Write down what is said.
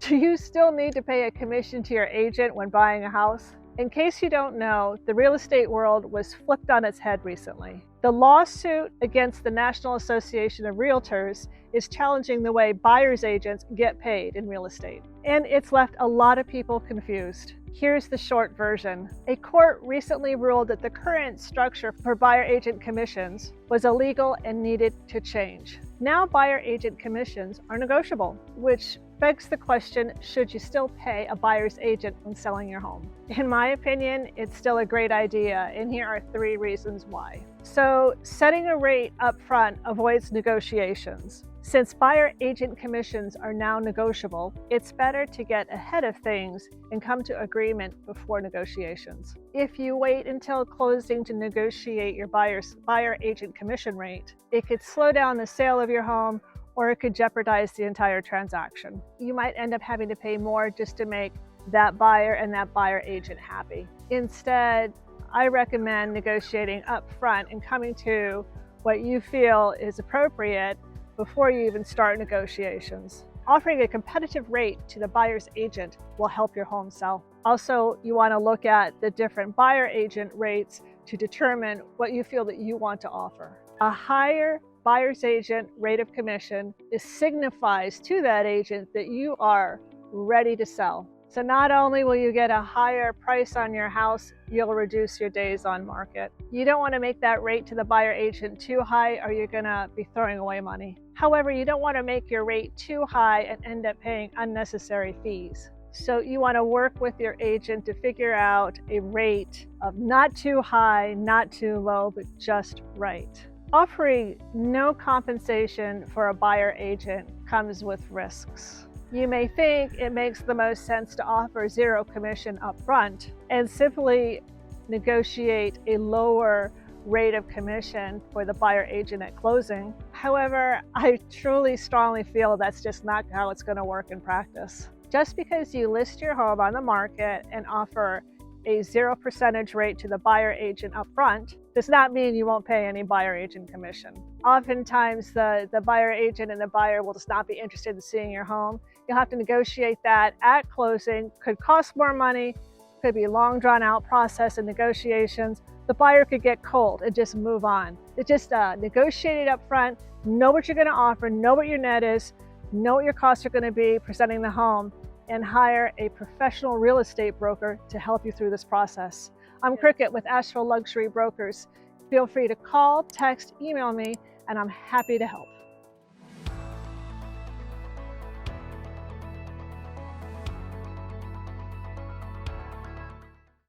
Do you still need to pay a commission to your agent when buying a house? In case you don't know, the real estate world was flipped on its head recently. The lawsuit against the National Association of Realtors is challenging the way buyer's agents get paid in real estate. And it's left a lot of people confused. Here's the short version. A court recently ruled that the current structure for buyer agent commissions was illegal and needed to change. Now buyer agent commissions are negotiable, which begs the question, should you still pay a buyer's agent when selling your home? In my opinion, it's still a great idea, and here are 3 reasons why. So, setting a rate up front avoids negotiations. Since buyer agent commissions are now negotiable, it's better to get ahead of things and come to agreement before negotiations. If you wait until closing to negotiate your buyer agent commission rate, it could slow down the sale of your home, or it could jeopardize the entire transaction. You might end up having to pay more just to make that buyer and that buyer agent happy. Instead, I recommend negotiating up front and coming to what you feel is appropriate before you even start negotiations. Offering a competitive rate to the buyer's agent will help your home sell. Also, you want to look at the different buyer agent rates to determine what you feel that you want to offer. A higher buyer's agent rate of commission signifies to that agent that you are ready to sell. So not only will you get a higher price on your house, you'll reduce your days on market. You don't want to make that rate to the buyer agent too high, or you're going to be throwing away money. However, you don't want to make your rate too high and end up paying unnecessary fees. So you want to work with your agent to figure out a rate of not too high, not too low, but just right. Offering no compensation for a buyer agent comes with risks. You may think it makes the most sense to offer 0 commission up front and simply negotiate a lower rate of commission for the buyer agent at closing. However, I truly strongly feel that's just not how it's going to work in practice. Just because you list your home on the market and offer a 0% rate to the buyer agent up front does not mean you won't pay any buyer agent commission. Oftentimes the buyer agent and the buyer will just not be interested in seeing your home. You'll have to negotiate that at closing. Could cost more money, could be a long drawn out process and negotiations. The buyer could get cold and just move on. It's just negotiate it up front, know what you're going to offer, know what your net is, know what your costs are going to be presenting the home, and hire a professional real estate broker to help you through this process. I'm Cricket with Asheville Luxury Brokers. Feel free to call, text, email me, and I'm happy to help.